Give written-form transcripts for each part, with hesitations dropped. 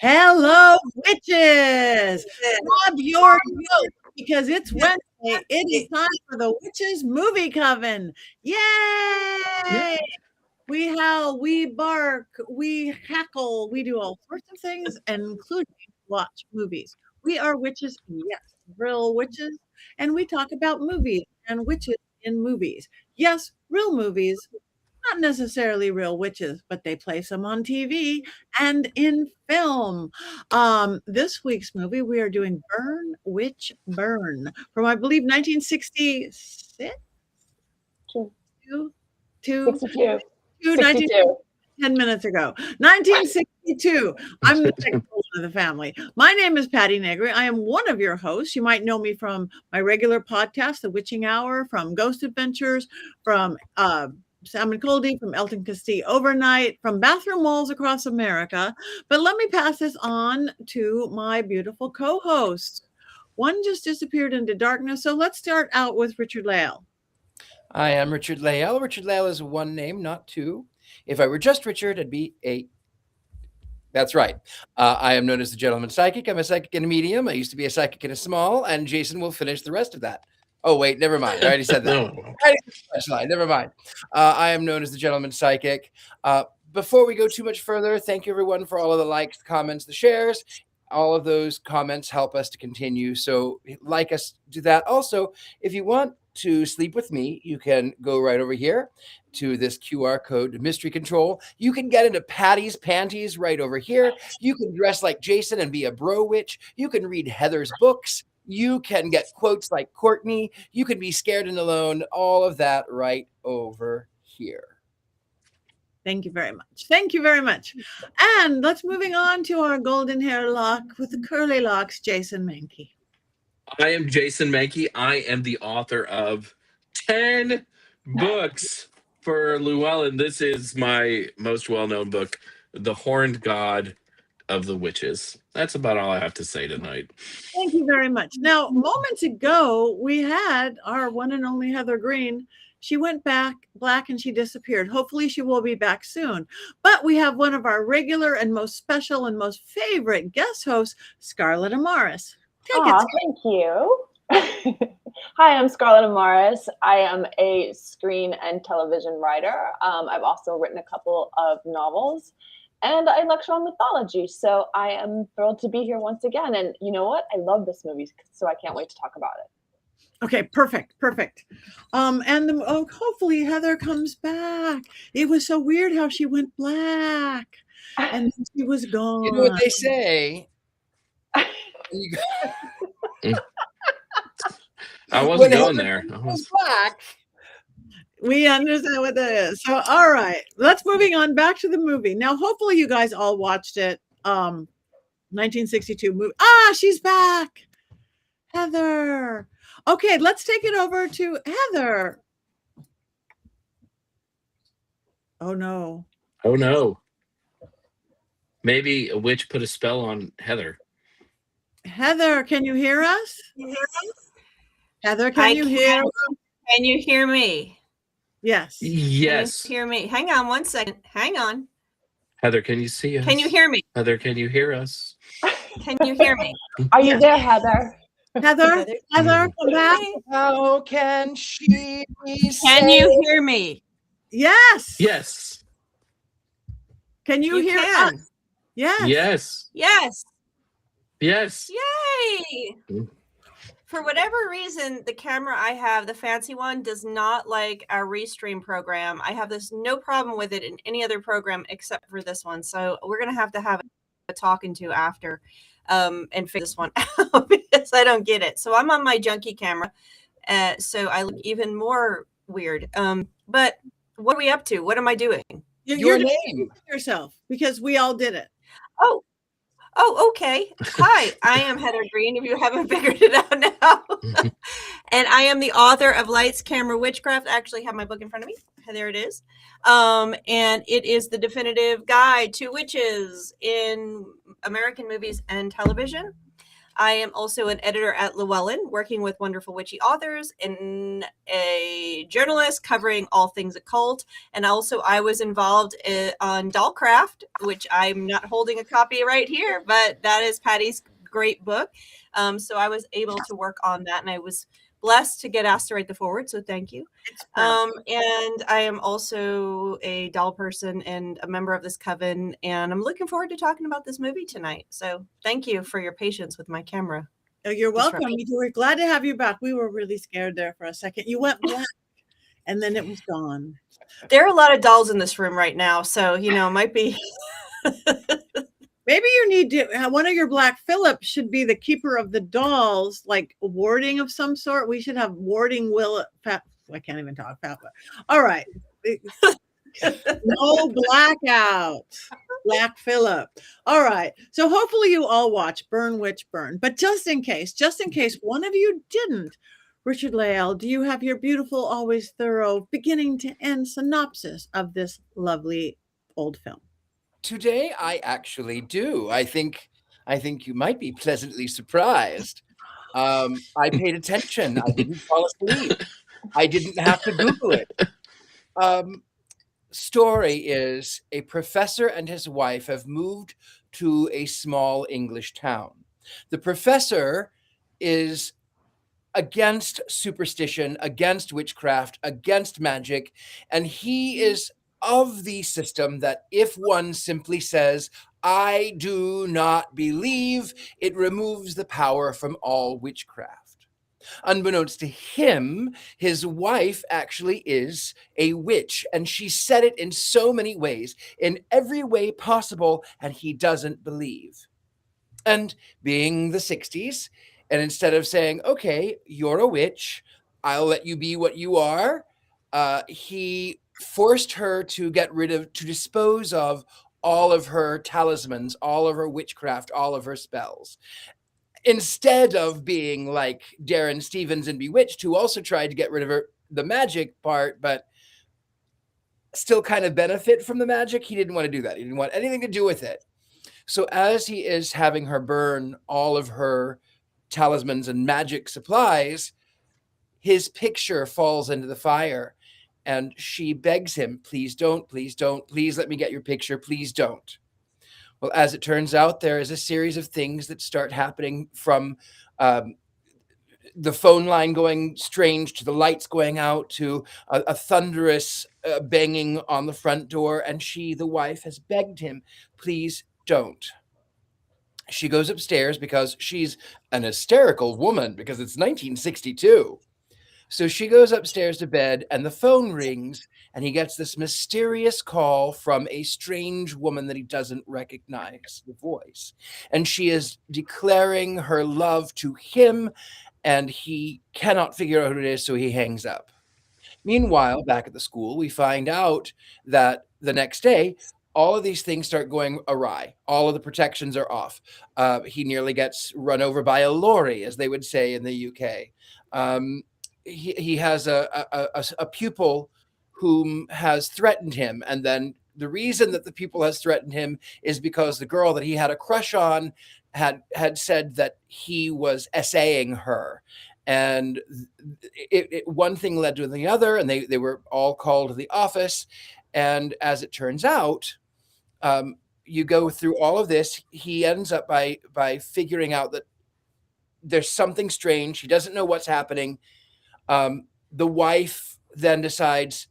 Hello, witches! Grab your notes because it's Wednesday. It is time for the Witches Movie Coven. Yay! We howl, we bark, we hackle, we do all sorts of things, including watch movies. We are witches, yes, real witches, and we talk about movies and witches in movies. Yes, real movies, not necessarily real witches, but they place them on TV and in film. This week's movie, we are doing Burn, Witch, Burn from, I believe, 1966? Two. 62. 10 minutes ago. 1962. I'm the second one of the family. My name is Patti Negri. I am one of your hosts. You might know me from my regular podcast, The Witching Hour, from Ghost Adventures, from Sam and Coldy, from Elton Castee Overnight, from Bathroom Walls Across America. But let me pass this on to my beautiful co-hosts. One just disappeared into darkness. So let's start out with Richard-Lael. I am Richard-Lael. Richard-Lael is one name, not two. If I were just Richard, I'd be eight. That's right. I am known as the Gentleman Psychic. I'm a psychic and a medium. I used to be a psychic and a small, and Jason will finish the rest of that. Oh, wait, never mind. I already said that. Never mind. I am known as the Gentleman Psychic. Before we go too much further, thank you, everyone, for all of the likes, the comments, the shares. All of those comments help us to continue. So like us, do that. Also, if you want to sleep with me, you can go right over here to this QR code Mystery Control. You can get into Patty's panties right over here. You can dress like Jason and be a bro witch. You can read Heather's books. You can get quotes like Courtney. You can be scared and alone. All of that right over here. Thank you very much. Thank you very much. And let's moving on to our golden hair lock with the curly locks, Jason Mankey. I am Jason Mankey. I am the author of 10 books for Llewellyn. This is my most well-known book, The Horned God of the Witches. That's about all I have to say tonight. Thank you very much. Now, moments ago, we had our one and only Heather Greene. She went back black and she disappeared. Hopefully she will be back soon. But we have one of our regular and most special and most favorite guest hosts, Scarlett Amaris. Thank you. Hi, I'm Scarlett Amaris. I am a screen and television writer. I've also written a couple of novels and I lecture on mythology. So I am thrilled to be here once again. And you know what? I love this movie, so I can't wait to talk about it. Okay, perfect. And hopefully Heather comes back. It was so weird how she went black and she was gone. You know what they say? I wasn't going there. Black. We understand what that is. So, all right, let's moving on back to the movie. Now, hopefully you guys all watched it. 1962 movie. She's back. Heather. Okay, let's take it over to Heather. Oh, no. Oh, no. Maybe a witch put a spell on Heather. Heather, can you hear us? Heather, can you hear us? Can you hear me? Yes. Yes. Can you hear me? Hang on one second. Hang on. Heather, can you see us? Can you hear me? Heather, can you hear us? Can you hear me? Are you there, Heather? Heather, come back. How can she be Can you hear me? Yes. Yes. Can you hear us? Yes. Yes. Yes. Yes. Yay. For whatever reason, the camera I have, the fancy one, does not like our Restream program. I have no problem with it in any other program except for this one. So we're going to have a talking to after and figure this one out because I don't get it. So I'm on my junkie camera. So I look even more weird. But what are we up to? What am I doing? You're name yourself because we all did it. Oh, okay. Hi, I am Heather Greene, if you haven't figured it out now. And I am the author of Lights, Camera, Witchcraft. I actually have my book in front of me. There it is. And it is the definitive guide to witches in American movies and television. I am also an editor at Llewellyn, working with wonderful witchy authors, and a journalist covering all things occult. And also, I was involved on Dollcraft, which I'm not holding a copy right here, but that is Patti's great book. So I was able to work on that, and I was blessed to get asked to write the foreword, so thank you. And I am also a doll person and a member of this coven, and I'm looking forward to talking about this movie tonight. So thank you for your patience with my camera. Oh, you're welcome. We're glad to have you back. We were really scared there for a second. You went black, and then it was gone. There are a lot of dolls in this room right now, so it might be. Maybe you need to, one of your Black Phillips should be the keeper of the dolls, like a warding of some sort. We should have warding I can't even talk. All right. No blackout. Black Phillip. All right. So hopefully you all watch Burn Witch Burn. But just in case one of you didn't, Richard-Lael, do you have your beautiful, always thorough, beginning to end synopsis of this lovely old film? Today, I actually do. I think you might be pleasantly surprised. I paid attention. I didn't fall asleep. I didn't have to Google it. Story is a professor and his wife have moved to a small English town. The professor is against superstition, against witchcraft, against magic, and he is of the system that if one simply says, "I do not believe," it removes the power from all witchcraft. Unbeknownst to him, his wife actually is a witch, and she said it in so many ways, in every way possible, and he doesn't believe. And being the 60s, and instead of saying, "Okay, you're a witch, I'll let you be what you are," he forced her to dispose of all of her talismans, all of her witchcraft, all of her spells. Instead of being like Darren Stevens in Bewitched, who also tried to get rid of the magic part, but still kind of benefit from the magic, he didn't want to do that. He didn't want anything to do with it. So as he is having her burn all of her talismans and magic supplies, his picture falls into the fire. And she begs him, "Please don't, please don't, please let me get your picture, please don't." Well, as it turns out, there is a series of things that start happening, from the phone line going strange to the lights going out to a thunderous banging on the front door. And she, the wife, has begged him, "Please don't." She goes upstairs because she's an hysterical woman, because it's 1962. So she goes upstairs to bed, and the phone rings, and he gets this mysterious call from a strange woman that he doesn't recognize the voice. And she is declaring her love to him, and he cannot figure out who it is, so he hangs up. Meanwhile, back at the school, we find out that the next day, all of these things start going awry. All of the protections are off. He nearly gets run over by a lorry, as they would say in the UK. He has a pupil whom has threatened him. And then the reason that the pupil has threatened him is because the girl that he had a crush on had said that he was essaying her. And one thing led to the other, and they were all called to the office. And as it turns out, you go through all of this, he ends up by figuring out that there's something strange. He doesn't know what's happening. The wife then decides,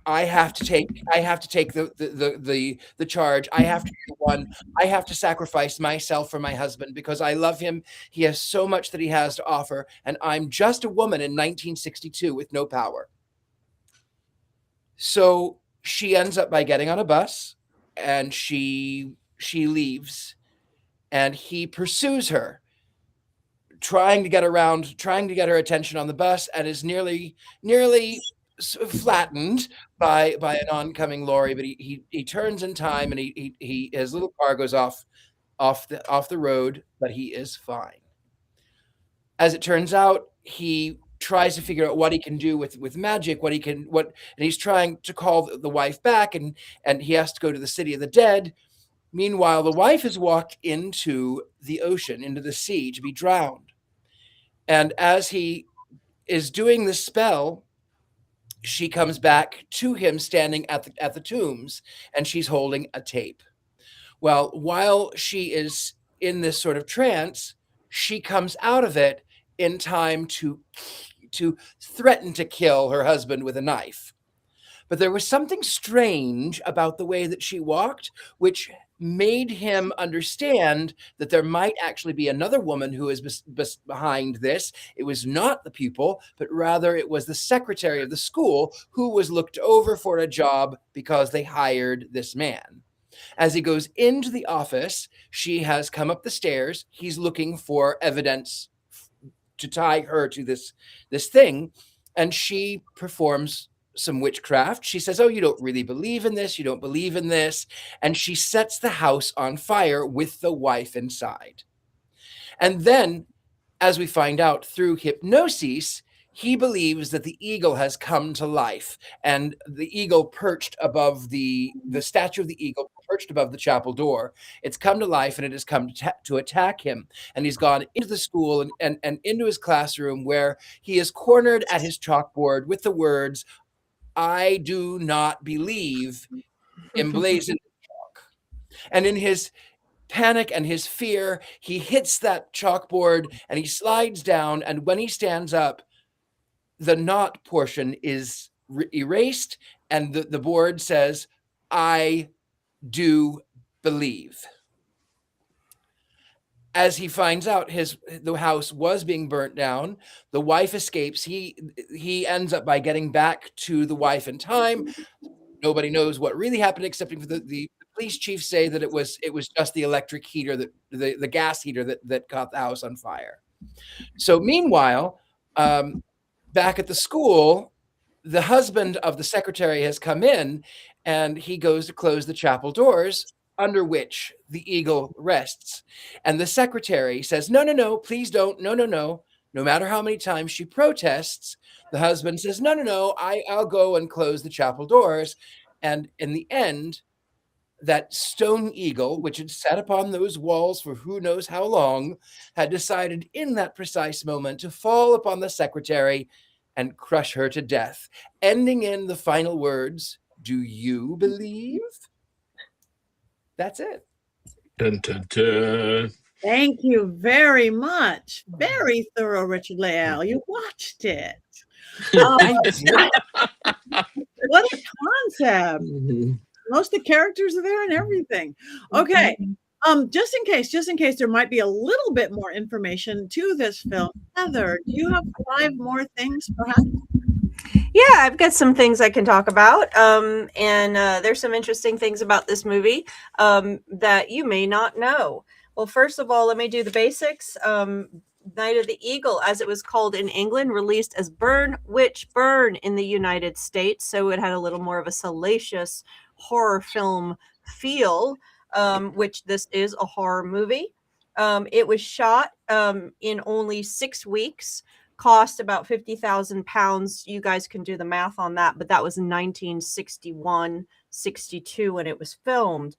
I have to take the charge. I have to be the one. I have to sacrifice myself for my husband because I love him. He has so much that he has to offer, and I'm just a woman in 1962 with no power. So she ends up by getting on a bus, and she leaves, and he pursues her, trying to get her attention on the bus, and is nearly flattened by an oncoming lorry. But he turns in time, and his little car goes off off the road, but he is fine. As it turns out, he tries to figure out what he can do with magic, and he's trying to call the wife back, and he has to go to the city of the dead. Meanwhile, the wife has walked into the ocean, into the sea, to be drowned. And as he is doing the spell, she comes back to him standing at the tombs, and she's holding a tape. Well, while she is in this sort of trance, she comes out of it in time to threaten to kill her husband with a knife. But there was something strange about the way that she walked, which made him understand that there might actually be another woman who is behind this. It was not the pupil, but rather it was the secretary of the school who was looked over for a job because they hired this man. As he goes into the office, she has come up the stairs. He's looking for evidence to tie her to this thing, and she performs some witchcraft. She says, "Oh, you don't really believe in this. You don't believe in this." And she sets the house on fire with the wife inside. And then, as we find out through hypnosis, he believes that the eagle has come to life, and the eagle perched above the statue of the eagle perched above the chapel door. It's come to life, and it has come to attack him. And he's gone into the school and into his classroom, where he is cornered at his chalkboard with the words, "I do not believe," emblazoned in chalk. And in his panic and his fear, he hits that chalkboard and he slides down. And when he stands up, the "not" portion is erased, and the board says, "I do believe." As he finds out the house was being burnt down, the wife escapes. He ends up by getting back to the wife in time. Nobody knows what really happened, except for the police chief say that it was just the electric heater, the gas heater that caught the house on fire. So meanwhile, back at the school, the husband of the secretary has come in, and he goes to close the chapel doors, under which the eagle rests. And the secretary says, no, please don't. No. No matter how many times she protests, the husband says, no, I'll go and close the chapel doors. And in the end, that stone eagle, which had sat upon those walls for who knows how long, had decided in that precise moment to fall upon the secretary and crush her to death, ending in the final words, "Do you believe?" That's it. Dun, dun, dun. Thank you very much. Very thorough, Richard-Lael. You watched it. What a concept. Most of the characters are there and everything. Okay. Just in case there might be a little bit more information to this film, Heather, do you have 5 more things perhaps? Yeah, I've got some things I can talk about. And there's some interesting things about this movie that you may not know. Well, first of all, let me do the basics. Night of the Eagle, as it was called in England, released as Burn, Witch, Burn in the United States. So it had a little more of a salacious horror film feel, which this is a horror movie. It was shot in only 6 weeks, cost about £50,000. You guys can do the math on that, but that was in 1961, 62 when it was filmed.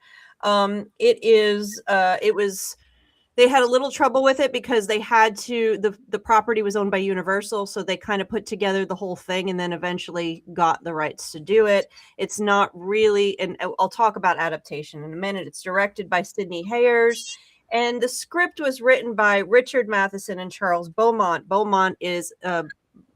They had a little trouble with it because they had to, the property was owned by Universal, so they kind of put together the whole thing and then eventually got the rights to do it. It's not really, and I'll talk about adaptation in a minute. It's directed by Sidney Hayers, and the script was written by Richard Matheson and Charles Beaumont. Beaumont is a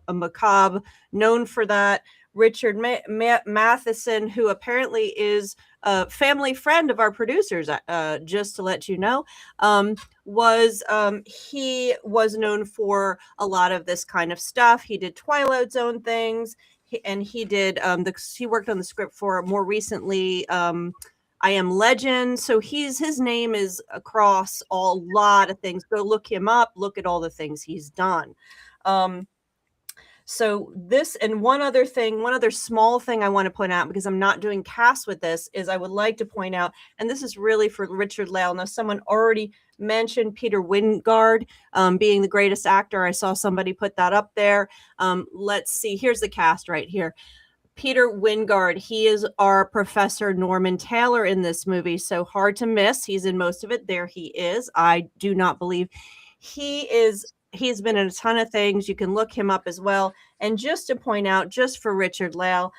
macabre, known for that. Richard Matheson, who apparently is a family friend of our producers, just to let you know, he was known for a lot of this kind of stuff. He did Twilight Zone things, and he did he worked on the script for more recently I Am Legend. So his name is across a lot of things. Go look him up. Look at all the things he's done. So this and one other small thing I want to point out, because I'm not doing cast with this, is I would like to point out, and this is really for Richard-Lael. Now, someone already mentioned Peter Wyngarde being the greatest actor. I saw somebody put that up there. Let's see. Here's the cast right here. Peter Wyngarde, he is our Professor Norman Taylor in this movie, so hard to miss. He's in most of it. There he is. I do not believe he's been in a ton of things. You can look him up as well. And just to point out, just for Richard-Lael,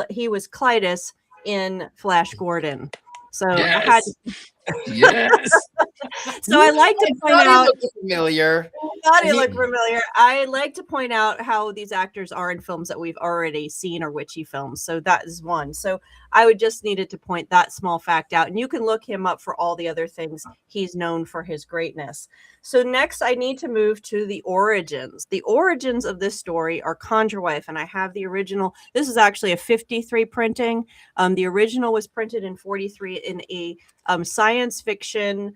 he was Clytus in Flash Gordon. So Yes. I had to, Yes. so I like to point out. Familiar. Thought he looked familiar. I like to point out how these actors are in films that we've already seen or witchy films. So that is one. So I would just needed to point that small fact out. And you can look him up for all the other things he's known for his greatness. So next I need to move to the origins. The origins of this story are Conjure Wife. And I have the original. This is actually a 53 printing. The original was printed in 43 in a science fiction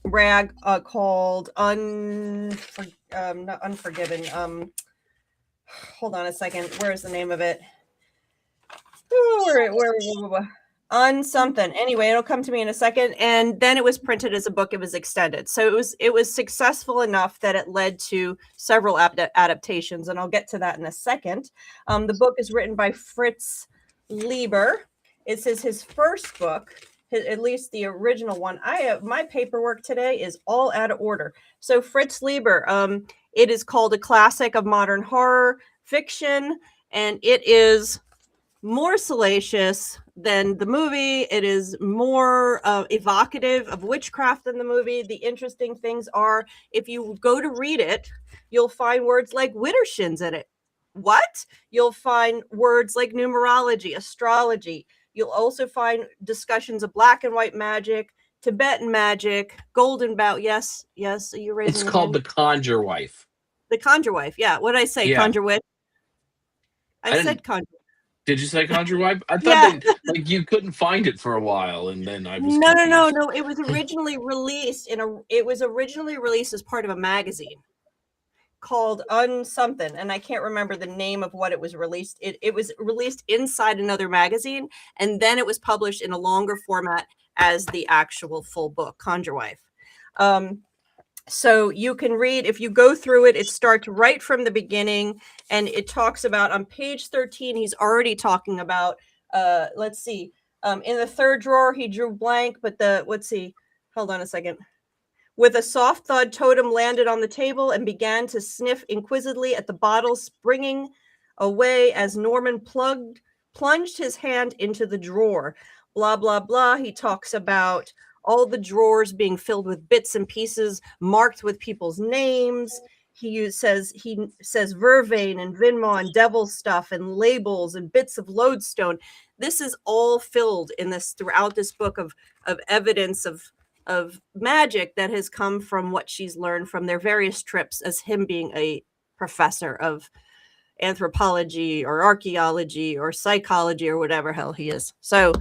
rag called not Unforgiven. Hold on a second. Where's the name of it? Something. Anyway, it'll come to me in a second. And then it was printed as a book. It was extended. So it was successful enough that it led to several adaptations, and I'll get to that in a second. The book is written by Fritz Leiber. This is his first book. At least the original one. My paperwork today is all out of order. So Fritz Leiber, it is called a classic of modern horror fiction, and it is more salacious than the movie. It is more evocative of witchcraft than the movie. The interesting things are, if you go to read it, you'll find words like Widdershins in it. What? You'll find words like numerology, astrology. You'll also find discussions of black and white magic, Tibetan magic, golden bout. Yes. Are you raising? It's called The Conjure Wife. The Conjure Wife. Yeah. What did I say? Yeah. Conjure Witch. I said Conjure. Did you say Conjure Wife? I thought that like you couldn't find it for a while, and then I was No. It was originally released as part of a magazine called Something, and I can't remember the name of what it was released. It was released inside another magazine, and then it was published in a longer format as the actual full book, Conjure Wife. So you can read, if you go through it, it starts right from the beginning, and it talks about, on page 13, he's already talking about, let's see, in the third drawer, he drew blank, but hold on a second. With a soft thud, Totem landed on the table and began to sniff inquisitively at the bottle, springing away as Norman plunged his hand into the drawer. Blah, blah, blah. He talks about all the drawers being filled with bits and pieces marked with people's names. He says vervain and vinmo and devil stuff and labels and bits of lodestone. This is all filled throughout this book of evidence of magic that has come from what she's learned from their various trips as him being a professor of anthropology or archaeology or psychology or whatever hell he is. So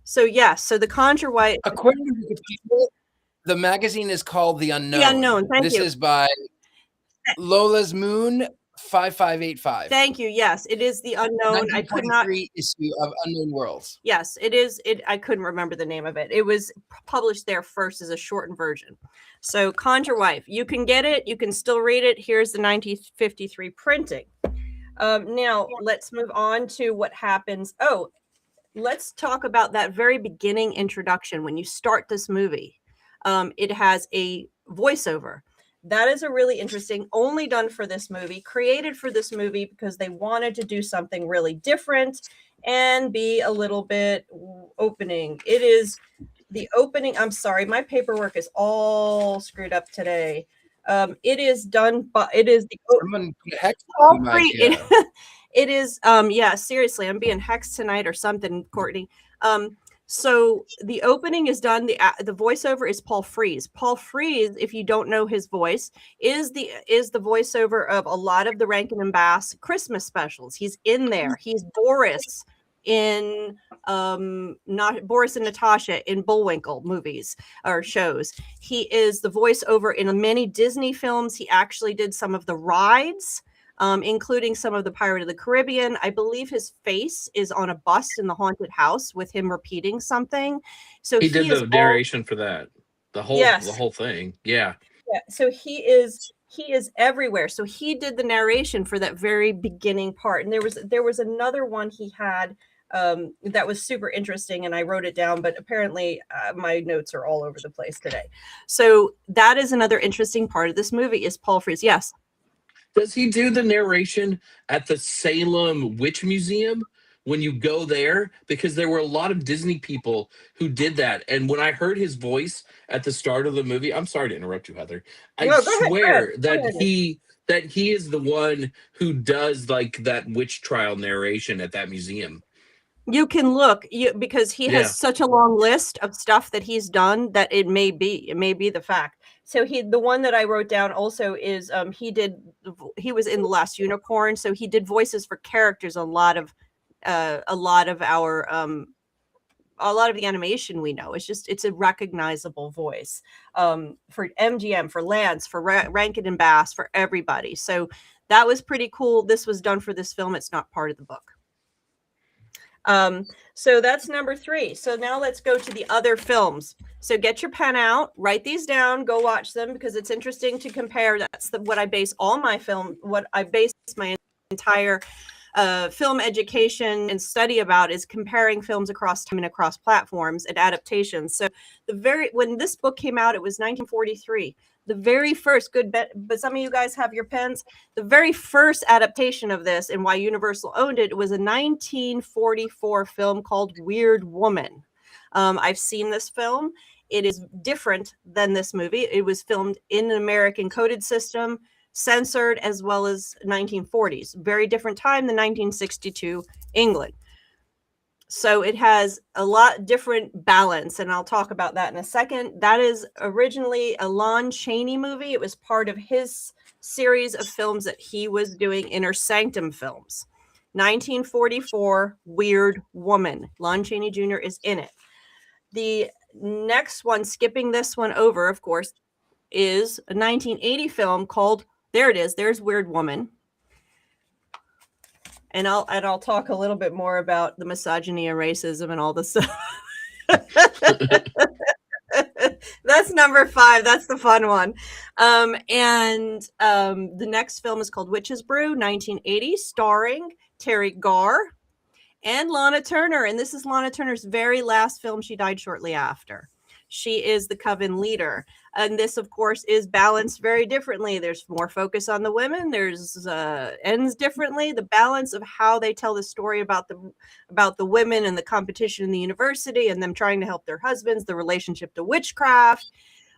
the Conjure Wife. According to Wikipedia, the magazine is called The Unknown. The Unknown. Thank you. This is by Lola's Moon 5585. Thank you. Yes, it is The Unknown. I could not issue of Unknown Worlds. Yes, it is. I couldn't remember the name of it. It was published there first as a shortened version. So Conjure Wife, you can get it. You can still read it. Here's the 1953 printing. Now let's move on to what happens. Let's talk about that very beginning introduction. When you start this movie, it has a voiceover. That is a really interesting, only done for this movie, created for this movie because they wanted to do something really different and be a little bit opening. It is the opening. I'm sorry, my paperwork is all screwed up today. It is done, but it is the all free. It is, seriously, I'm being hexed tonight or something, Courtney. So the opening is done. The voiceover is Paul Frees. Paul Frees, if you don't know his voice, is the voiceover of a lot of the Rankin and Bass Christmas specials. He's in there. He's Boris in not Boris and Natasha in Bullwinkle movies or shows. He is the voiceover in many Disney films. He actually did some of the rides, including some of the Pirate of the Caribbean. I believe his face is on a bust in the haunted house with him repeating something. So He did is the narration for that. The whole thing. Yeah. Yeah. So he is everywhere. So he did the narration for that very beginning part. And there was another one he had that was super interesting, and I wrote it down, but apparently my notes are all over the place today. So that is another interesting part of this movie is Paul Frees. Yes. Does he do the narration at the Salem Witch Museum when you go there? Because there were a lot of Disney people who did that. And when I heard his voice at the start of the movie, I'm sorry to interrupt you, Heather. I swear that he is the one who does like that witch trial narration at that museum. You can look because he has such a long list of stuff that he's done that it may be the fact. So the one that I wrote down also is he was in The Last Unicorn, so he did voices for characters a lot of the animation we know. It's a recognizable voice for MGM, for Lance, for Rankin and Bass, for everybody. So that was pretty cool. This was done for this film. It's not part of the book. So that's number 3. So now let's go to the other films. So get your pen out, write these down, go watch them because it's interesting to compare. That's what I base my entire film education and study about is comparing films across time and across platforms and adaptations. So when this book came out, it was 1943. The very first but some of you guys have your pens. The very first adaptation of this and why Universal owned it was a 1944 film called Weird Woman. I've seen this film. It is different than this movie. It was filmed in an American coded system, censored, as well as 1940s. Very different time than 1962 England. So it has a lot different balance, and I'll talk about that in a second. That is originally a Lon Chaney movie. It was part of his series of films that he was doing, Inner Sanctum films. 1944, Weird Woman. Lon Chaney Jr. is in it. The next one, skipping this one over, of course, is a 1980 film called, there it is, there's Weird Woman. And I'll talk a little bit more about the misogyny and racism and all this stuff. That's number 5. That's the fun one. The next film is called Witches Brew, 1980, starring Terry Garr and Lana Turner. And this is Lana Turner's very last film. She died shortly after. She is the coven leader. And this, of course, is balanced very differently. There's more focus on the women. There's ends differently. The balance of how they tell the story about the women and the competition in the university and them trying to help their husbands, the relationship to witchcraft,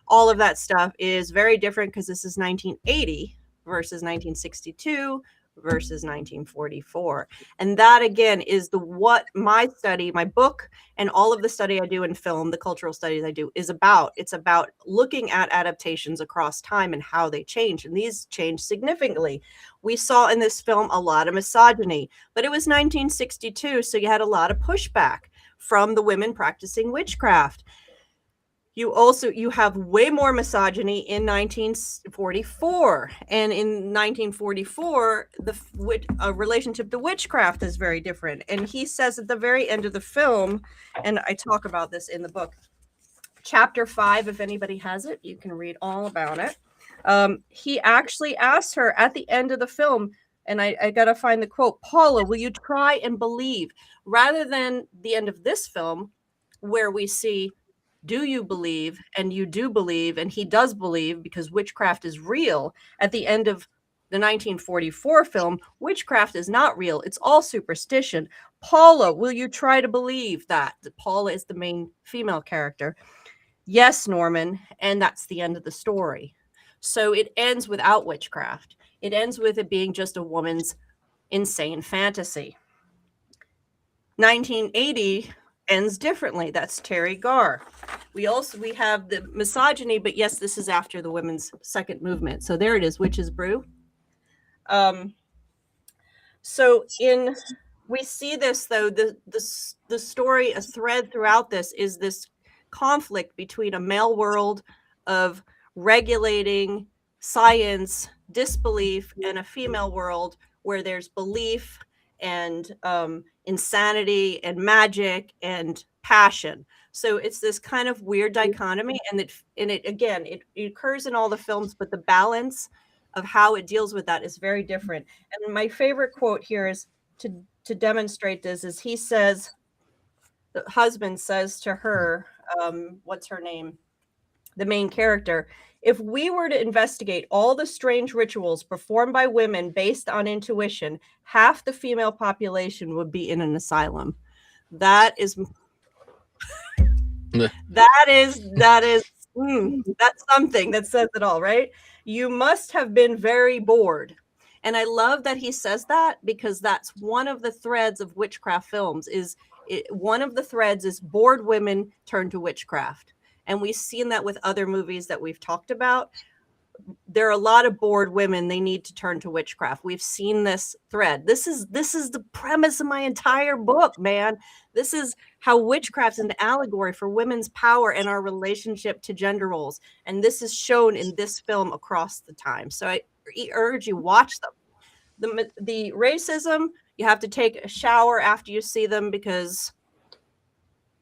all of that stuff is very different because this is 1980 versus 1962 versus 1944. And that again is what my study, my book, and all of the study I do in film, the cultural studies I do is about. It's about looking at adaptations across time and how they change. And these change significantly. We saw in this film a lot of misogyny, but it was 1962. So you had a lot of pushback from the women practicing witchcraft. You have way more misogyny in 1944. And in 1944, the relationship to witchcraft is very different. And he says at the very end of the film, and I talk about this in the book, chapter 5, if anybody has it, you can read all about it. He actually asks her at the end of the film, and I got to find the quote, Paula, will you try and believe? Rather than the end of this film, where we see, do you believe? And you do believe, and he does believe because witchcraft is real. At the end of the 1944 film, witchcraft is not real. It's all superstition. Paula, will you try to believe that? Paula is the main female character. Yes, Norman. And that's the end of the story. So it ends without witchcraft. It ends with it being just a woman's insane fantasy. 1980 ends differently. That's Terry Garr. We have the misogyny, but yes, this is after the women's second movement. So there it is, Witches Brew. So in we see this though, the story, a thread throughout this is this conflict between a male world of regulating science, disbelief, and a female world where there's belief and insanity and magic and passion. So it's this kind of weird dichotomy, and it occurs in all the films, but the balance of how it deals with that is very different. And my favorite quote here is to demonstrate this is he says, the husband says to her, what's her name? The main character, if we were to investigate all the strange rituals performed by women based on intuition, half the female population would be in an asylum. That's something that says it all, right? You must have been very bored. And I love that he says that, because that's one of the threads of witchcraft films one of the threads is bored women turn to witchcraft. And we've seen that with other movies that we've talked about. There are a lot of bored women. They need to turn to witchcraft. We've seen this thread. This is the premise of my entire book, man. This is how witchcraft's an allegory for women's power and our relationship to gender roles. And this is shown in this film across the time. So I urge you, watch them. The racism, you have to take a shower after you see them, because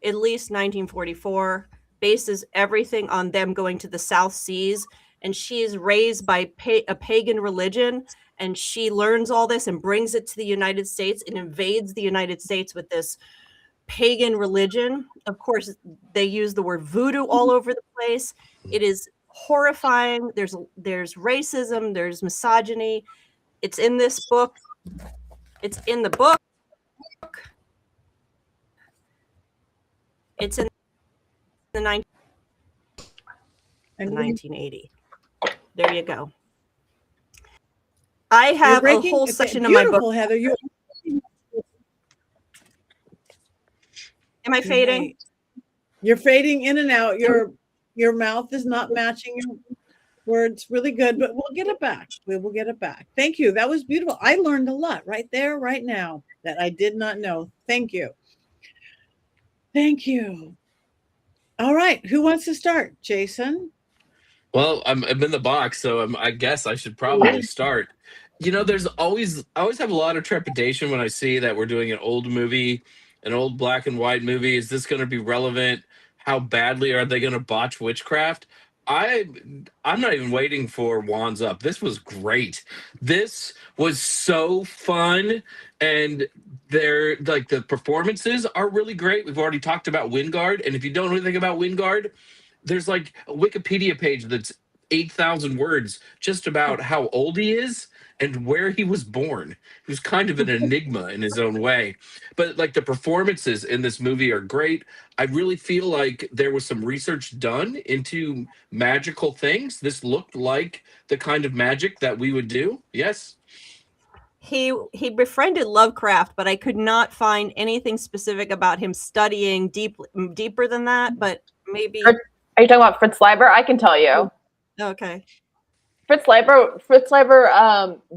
at least 1944 bases everything on them going to the South Seas, and she is raised by a pagan religion, and she learns all this and brings it to the United States and invades the United States with this pagan religion. Of course, they use the word voodoo all over the place. It is horrifying. There's racism, there's misogyny. It's in this book. It's in the book. It's in the 1980. There you go. I have a whole section of my book. Heather, Am I fading? You're fading in and out. Your mouth is not matching your words. Really good, but we'll get it back. We will get it back. Thank you. That was beautiful. I learned a lot right there, right now, that I did not know. Thank you. Thank you. All right. Who wants to start? Jason? Well, I'm in the box, so I guess I should probably start. You know, I always have a lot of trepidation when I see that we're doing an old movie, an old black and white movie. Is this going to be relevant? How badly are they going to botch witchcraft? I'm not even waiting for Wands Up. This was great. This was so fun, and they're like, the performances are really great. We've already talked about Wyngarde, and if you don't know anything about Wyngarde, there's like a Wikipedia page that's 8,000 words just about how old he is and where he was born. He was kind of an enigma in his own way. But like, the performances in this movie are great. I really feel like there was some research done into magical things. This looked like the kind of magic that we would do. Yes. He befriended Lovecraft, but I could not find anything specific about him studying deeper than that. But maybe. Are you talking about Fritz Leiber? I can tell you. Okay. Fritz Leiber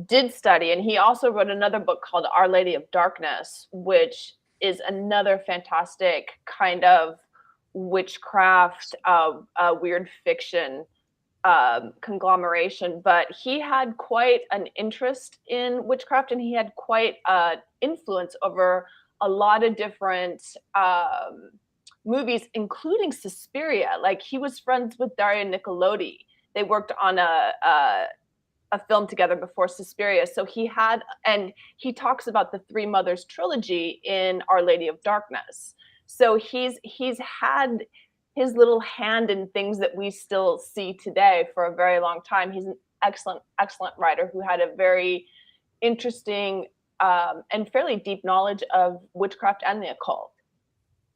did study, and he also wrote another book called Our Lady of Darkness, which is another fantastic kind of witchcraft, weird fiction conglomeration. But he had quite an interest in witchcraft, and he had quite an influence over a lot of different movies, including Suspiria. Like, he was friends with Daria Nicolodi. They worked on a film together before Suspiria. So he talks about the Three Mothers trilogy in Our Lady of Darkness. So he's had his little hand in things that we still see today for a very long time. He's an excellent writer who had a very interesting and fairly deep knowledge of witchcraft and the occult.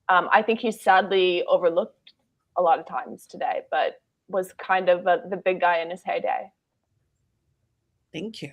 I think he's sadly overlooked a lot of times today, but was kind of the big guy in his heyday. Thank you.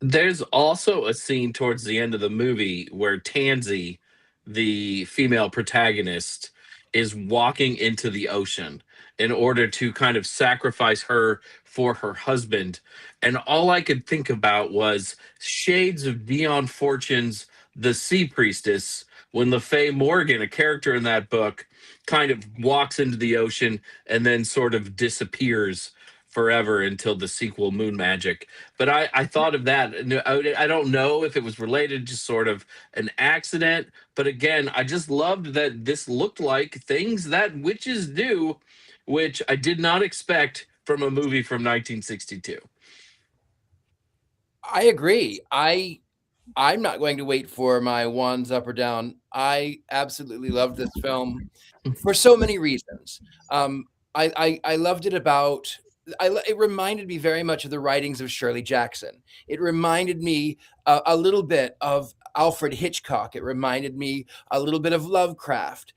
There's also a scene towards the end of the movie where Tansy, the female protagonist, is walking into the ocean in order to kind of sacrifice her for her husband. And all I could think about was shades of Dion Fortune's the Sea Priestess, when LaFay Morgan, a character in that book, kind of walks into the ocean and then sort of disappears forever until the sequel Moon Magic. But I thought of that. I don't know if it was related, just sort of an accident. But again, I just loved that this looked like things that witches do, which I did not expect from a movie from 1962. I agree. I'm not going to wait for my wands up or down. I absolutely loved this film for so many reasons. I loved it about. It reminded me very much of the writings of Shirley Jackson. It reminded me a little bit of Alfred Hitchcock. It reminded me a little bit of Lovecraft.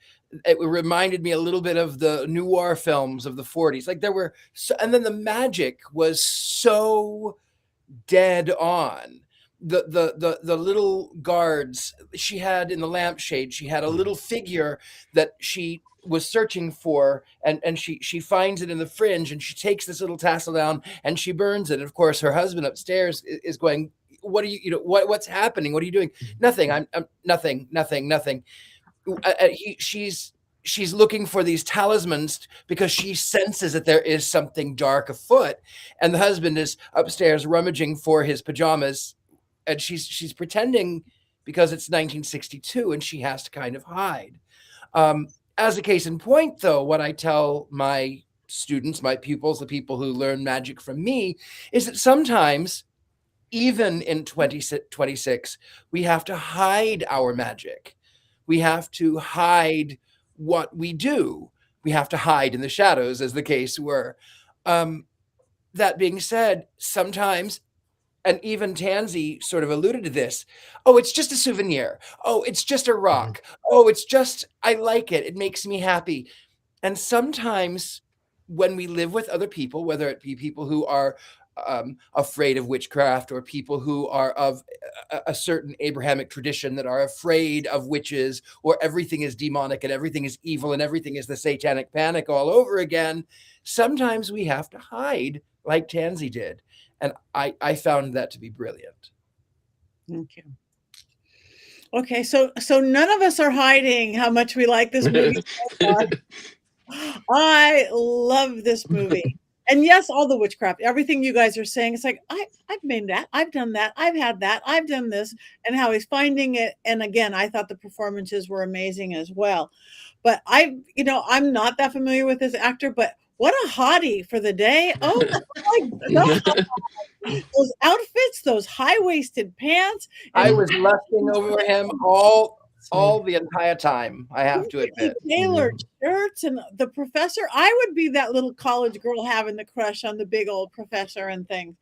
It reminded me a little bit of the noir films of the 40s. Like there were, and then the magic was so dead on. The little guards she had in the lampshade, she had a little figure that she was searching for, and she finds it in the fringe, and she takes this little tassel down and she burns it. And of course her husband upstairs is going, what are you know what's happening, what are you doing? Nothing. I'm nothing. She's looking for these talismans because she senses that there is something dark afoot, and the husband is upstairs rummaging for his pajamas, and she's pretending because it's 1962 and she has to kind of hide. As a case in point, though, what I tell my students, my pupils, the people who learn magic from me, is that sometimes, even in 2026, we have to hide our magic. We have to hide what we do. We have to hide in the shadows, as the case were. That being said, sometimes, and even Tansy sort of alluded to this, oh, it's just a souvenir. Oh, it's just a rock. Oh, it's just, I like it. It makes me happy. And sometimes when we live with other people, whether it be people who are afraid of witchcraft, or people who are of a certain Abrahamic tradition that are afraid of witches, or everything is demonic and everything is evil and everything is the satanic panic all over again, sometimes we have to hide like Tansy did. And I found that to be brilliant. Thank you. Okay, so none of us are hiding how much we like this movie. I love this movie. And yes, all the witchcraft, everything you guys are saying, it's like, I've made that, I've done that, I've had that, I've done this, and how he's finding it. And again, I thought the performances were amazing as well. But I'm not that familiar with this actor, but what a hottie for the day. Oh my God. Those outfits, those high-waisted pants. I was lusting over him all the entire time, I have to admit. Tailored shirts, and the professor. I would be that little college girl having the crush on the big old professor and things.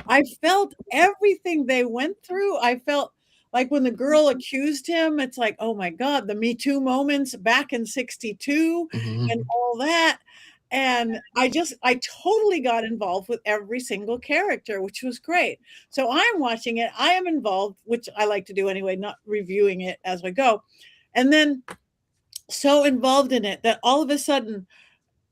I felt everything they went through. I felt like when the girl accused him, it's like, oh my God, the Me Too moments back in 62 and all that. And I totally got involved with every single character, which was great. So I'm watching it. I am involved, which I like to do anyway, not reviewing it as we go. And then so involved in it that all of a sudden,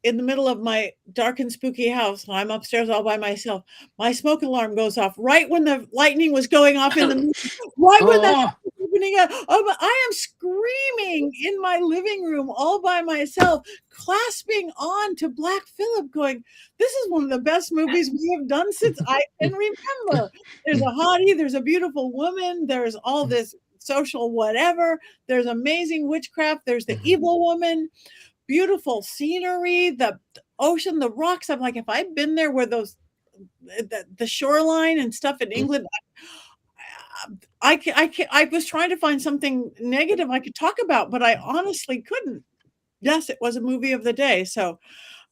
in the middle of my dark and spooky house, when I'm upstairs all by myself, my smoke alarm goes off right when the lightning was going off in the movie, right when that opening up. Oh, I am screaming in my living room all by myself, clasping on to Black Phillip, going, this is one of the best movies we have done since I can remember. There's a hottie, there's a beautiful woman, there's all this social whatever, there's amazing witchcraft, there's the evil woman, beautiful scenery, the ocean, the rocks. I'm like, if I've been there where those the shoreline and stuff in England, I was trying to find something negative I could talk about, but I honestly couldn't. Yes, it was a movie of the day. So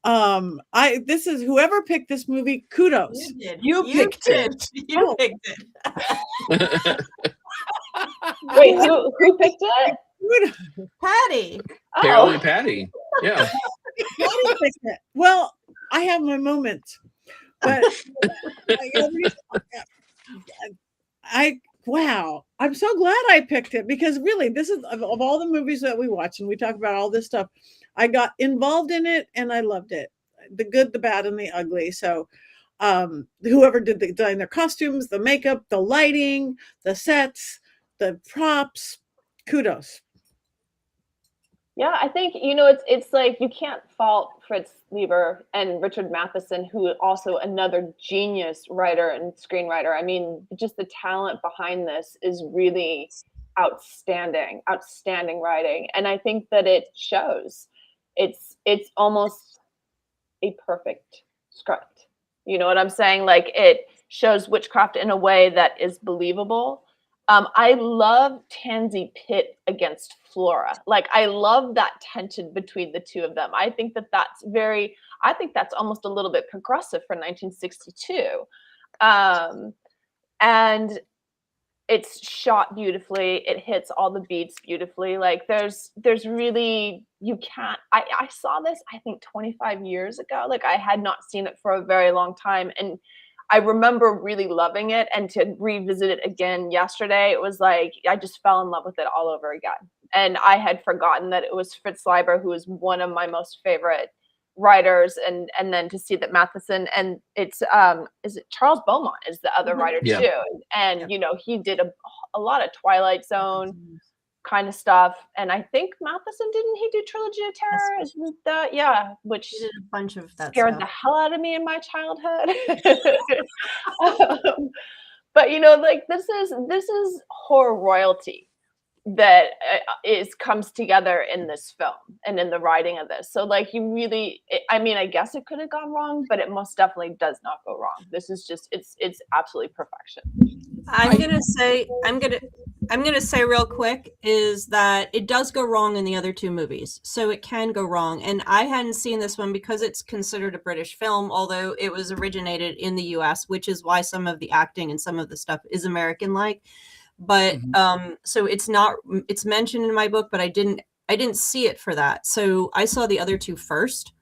this is whoever picked this movie, kudos. You picked it. You picked it. Wait, who picked it? Patti. Apparently Patti. Yeah. Patti picked it. Well, I have my moments, but wow, I'm so glad I picked it, because really, this is of all the movies that we watch and we talk about all this stuff, I got involved in it and I loved it. The good, the bad, and the ugly. So whoever did their costumes, the makeup, the lighting, the sets, the props, kudos. Yeah, I think, it's like you can't fault Fritz Leiber and Richard Matheson, who also another genius writer and screenwriter. I mean, just the talent behind this is really outstanding writing. And I think that it shows. It's almost a perfect script. You know what I'm saying? Like, it shows witchcraft in a way that is believable. I love Tansy Pitt against Flora. Like, I love that tension between the two of them. I think that's almost a little bit progressive for 1962. And it's shot beautifully. It hits all the beats beautifully. Like, there's really, I saw this, I think 25 years ago. Like, I had not seen it for a very long time. And I remember really loving it, and to revisit it again yesterday, it was like I just fell in love with it all over again. And I had forgotten that it was Fritz Leiber, who is one of my most favorite writers, and then to see that Matheson, and it's is it Charles Beaumont is the other writer too, and he did a lot of Twilight Zone kind of stuff, and I think Matheson, didn't he do Trilogy of Terror? Isn't that which He did a bunch of that scared stuff. the hell out of me in my childhood. But like, this is horror royalty that comes together in this film and in the writing of this. So like, I guess it could have gone wrong, but it most definitely does not go wrong. This is just it's absolutely perfection. I'm gonna say real quick is that it does go wrong in the other two movies, so it can go wrong. And I hadn't seen this one because it's considered a British film, although it was originated in the U.S., which is why some of the acting and some of the stuff is American-like. But so it's mentioned in my book, but I didn't see it for that. So I saw the other two first,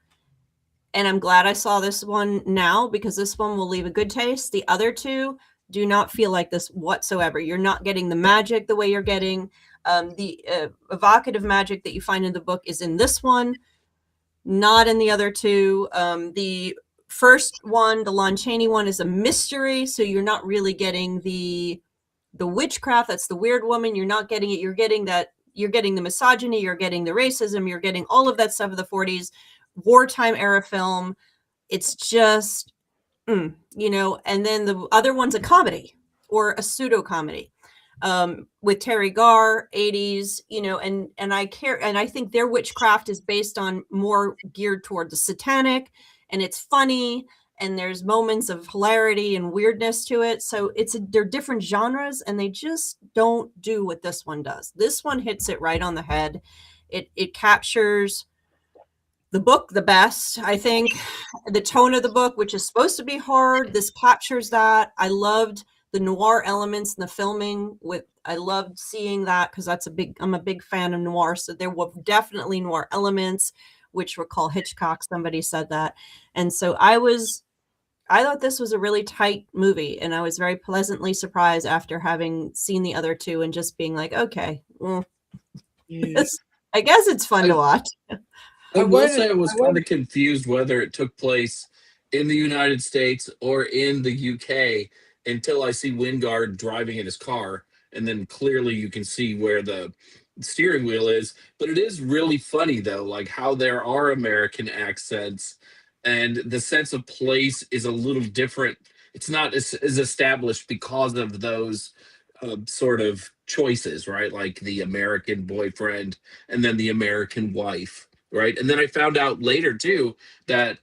and I'm glad I saw this one now, because this one will leave a good taste. The other two do not feel like this whatsoever. You're not getting the magic the way you're getting the evocative magic that you find in the book is in this one, not in the other two. The first one, the Lon Chaney one, is a mystery, so you're not really getting the witchcraft. That's the weird woman. You're not getting it. You're getting the misogyny. You're getting the racism. You're getting all of that stuff of the 40s wartime era film. It's just and then the other one's a comedy or a pseudo comedy with Terry Garr, 80s, and I think their witchcraft is based on more geared toward the satanic, and it's funny, and there's moments of hilarity and weirdness to it. So they're different genres, and they just don't do what this one does. This one hits it right on the head. It captures the book the best, I think. The tone of the book, which is supposed to be hard, this captures that. I loved the noir elements in the filming. I loved seeing that, because I'm a big fan of noir. So there were definitely noir elements, which recall Hitchcock. Somebody said that. And so I thought this was a really tight movie, and I was very pleasantly surprised after having seen the other two and just being like, okay, well, I guess it's fun to watch. I will say I was kind of confused whether it took place in the United States or in the UK until I see Wyngarde driving in his car, and then clearly you can see where the steering wheel is. But it is really funny, though, like how there are American accents, and the sense of place is a little different. It's not as established because of those sort of choices, right? Like the American boyfriend and then the American wife. Right. And then I found out later, too, that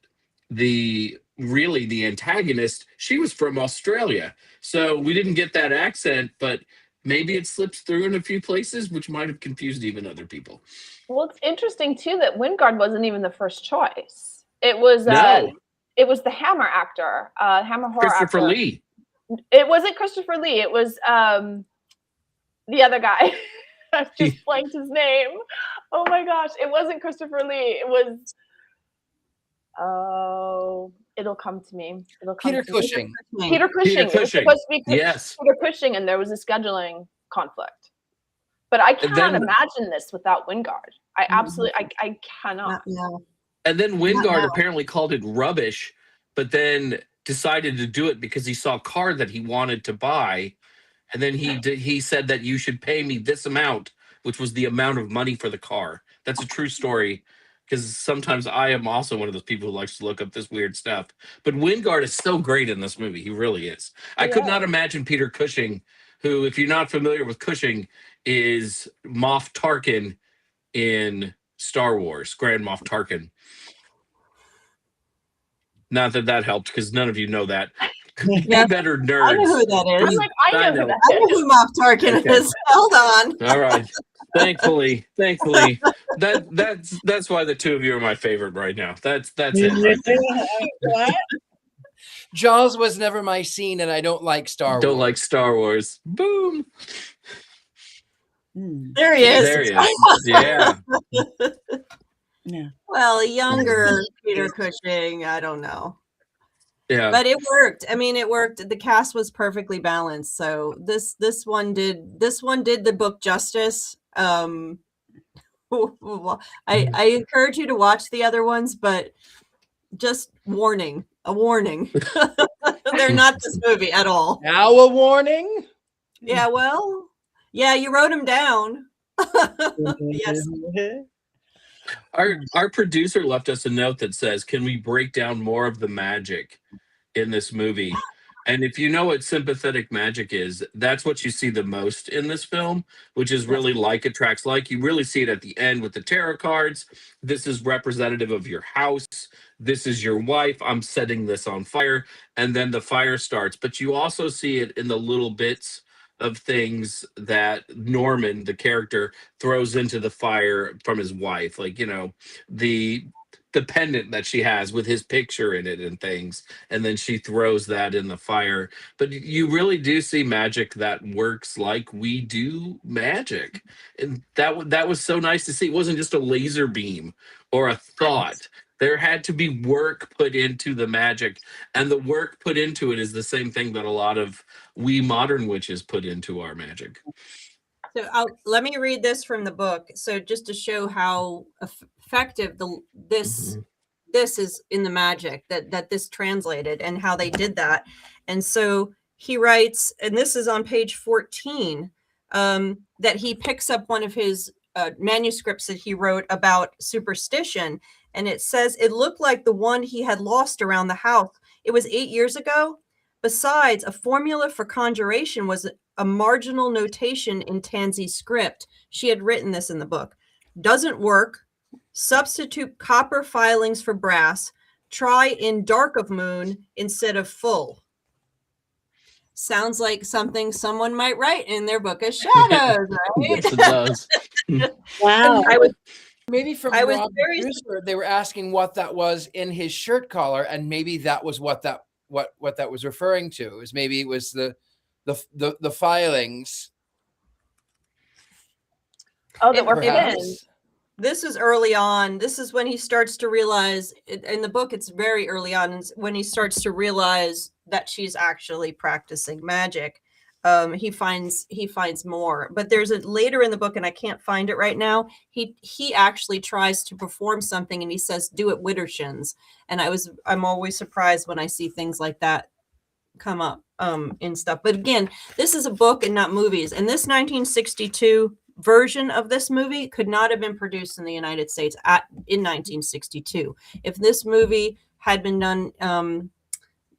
the antagonist, she was from Australia. So we didn't get that accent, but maybe it slips through in a few places, which might have confused even other people. Well, it's interesting, too, that Wyngarde wasn't even the first choice. It was it was the Hammer actor, Hammer horror Christopher actor. Lee. It wasn't Christopher Lee. It was the other guy. I just blanked his name. Oh my gosh. It wasn't Christopher Lee. It was, it'll come to me. Peter Cushing. Peter Cushing. Peter Cushing. It was supposed to be Yes. Peter Cushing, and there was a scheduling conflict. But I cannot imagine this without Wyngarde. I absolutely, I cannot. And then Wyngarde apparently called it rubbish, but then decided to do it because he saw a car that he wanted to buy and then he said that you should pay me this amount, which was the amount of money for the car. That's a true story, because sometimes I am also one of those people who likes to look up this weird stuff. But Wyngarde is so great in this movie. He really is. I could not imagine Peter Cushing, who, if you're not familiar with Cushing, is Moff Tarkin in Star Wars, Grand Moff Tarkin. Not that that helped, because none of you know that. Be better nerds. I know who that is. I'm like, I know who that I know who Moff Tarkin is. Hold on. All right. Thankfully, that's why the two of you are my favorite right now. That's it right there. What? Jaws was never my scene, and I don't like Star Wars. Don't like Star Wars. Boom. There he is. There he is. Yeah. Yeah. Well, a younger Peter Cushing, I don't know. Yeah. But it worked. I mean, it worked. The cast was perfectly balanced. So this one did the book justice. I encourage you to watch the other ones, but just a warning. They're not this movie at all. Now a warning. Yeah, well, yeah, you wrote them down. Yes. Our producer left us a note that says, "Can we break down more of the magic in this movie?" And if you know what sympathetic magic is, that's what you see the most in this film, which is really like attracts like. You really see it at the end with the tarot cards. This is representative of your house. This is your wife. I'm setting this on fire. And then the fire starts. But you also see it in the little bits of things that Norman, the character, throws into the fire from his wife. Like, you know, the pendant that she has with his picture in it and things, and then she throws that in the fire. But you really do see magic that works like we do magic, and that was so nice to see. It wasn't just a laser beam or a thought. There had to be work put into the magic, and the work put into it is the same thing that a lot of we modern witches put into our magic. So let me read this from the book. So just to show how effective this is in the magic that this translated and how they did that. And so he writes, and this is on page 14, that he picks up one of his manuscripts that he wrote about superstition. And it says, it looked like the one he had lost around the house. It was 8 years ago. Besides, a formula for conjuration was a marginal notation in Tansy's script. She had written this in the book. Doesn't work. Substitute copper filings for brass. Try in dark of moon instead of full. Sounds like something someone might write in their book of shadows, right? Yes, it does. Wow. Maybe from I was Rob very- producer, they were asking what that was in his shirt collar, and maybe that was what that was referring to. Is maybe it was the filings. Oh, that were perhaps. pinned. This is early on. This is when he starts to realize, in the book, it's very early on, when he starts to realize that she's actually practicing magic. He finds more, but there's a later in the book, and I can't find it right now. He actually tries to perform something, and he says, "Do it Widdershins." And I'm always surprised when I see things like that come up in stuff. But again, this is a book and not movies. And this 1962 version of this movie could not have been produced in the United States in 1962. If this movie had been done,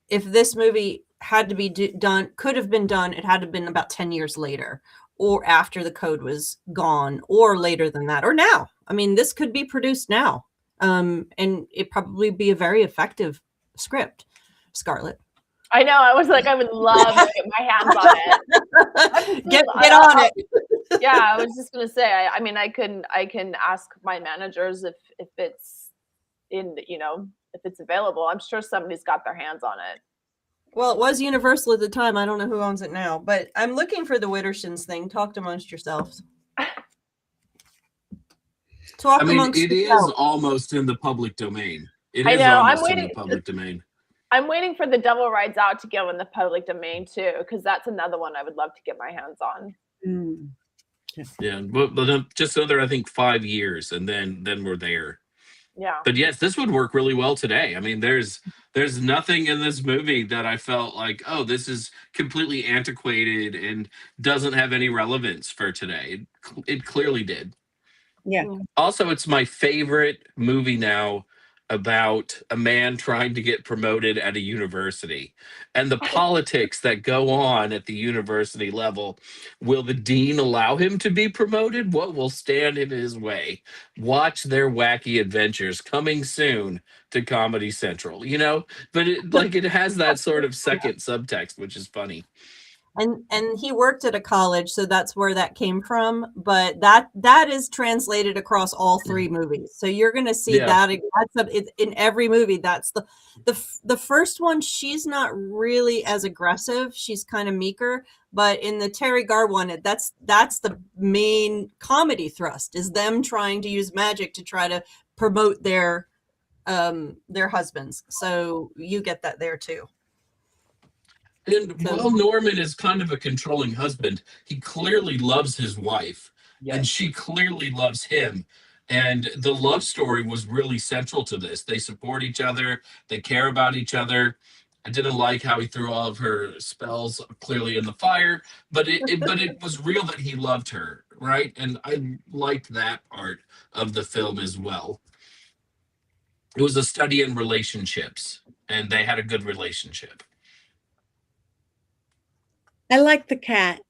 if this movie had to be done, could have been done, it had to have been about 10 years later, or after the code was gone, or later than that, or now. I mean, this could be produced now, and it probably be a very effective script. Scarlett. I know. I was like, I would love to get my hands on it. Get on it. Yeah, I was just gonna say. I mean, I can ask my managers if it's in, if it's available. I'm sure somebody's got their hands on it. Well, it was Universal at the time. I don't know who owns it now, but I'm looking for the Widdershins thing. Talk amongst yourselves. I mean, it is almost in the public domain. It is almost in the public domain. I'm waiting for The Devil Rides Out to go in the public domain too, because that's another one I would love to get my hands on. Yeah, but just another, I think, 5 years, and then we're there. Yeah. But yes, this would work really well today. I mean, there's nothing in this movie that I felt like, oh, this is completely antiquated and doesn't have any relevance for today. It clearly did. Yeah. Also, it's my favorite movie now about a man trying to get promoted at a university and the politics that go on at the university level. Will the dean allow him to be promoted? What will stand in his way? Watch their wacky adventures coming soon to Comedy Central, you know? But it has that sort of second subtext, which is funny. And he worked at a college, so that's where that came from. But that is translated across all three movies, so you're going to see that it's in every movie. That's the first one. She's not really as aggressive; she's kind of meeker. But in the Terry Garr one, that's the main comedy thrust, is them trying to use magic to try to promote their husbands. So you get that there too. And while Norman is kind of a controlling husband, he clearly loves his wife, and she clearly loves him. And the love story was really central to this. They support each other. They care about each other. I didn't like how he threw all of her spells clearly in the fire, but it was real that he loved her, right? And I liked that part of the film as well. It was a study in relationships, and they had a good relationship. I like the cat.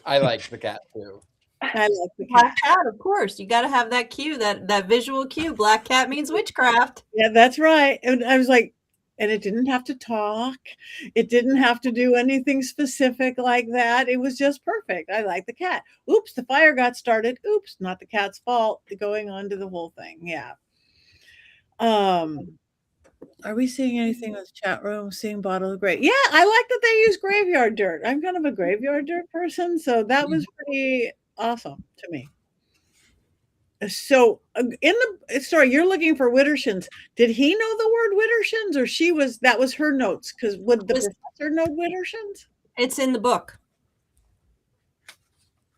I like the cat too. I like the cat. Black cat, of course. You got to have that cue, that visual cue. Black cat means witchcraft. Yeah, that's right. And I was like, and it didn't have to talk. It didn't have to do anything specific like that. It was just perfect. I like the cat. Oops, the fire got started. Oops, not the cat's fault. Going on to the whole thing. Yeah. Are we seeing anything in the chat room? Seeing Bottle of Grave. Yeah, I like that they use graveyard dirt. I'm kind of a graveyard dirt person, so that was pretty awesome to me. So in the story, you're looking for Wittershins. Did he know the word Wittershins, or that was her notes? Because would the professor know Wittershins? It's in the book.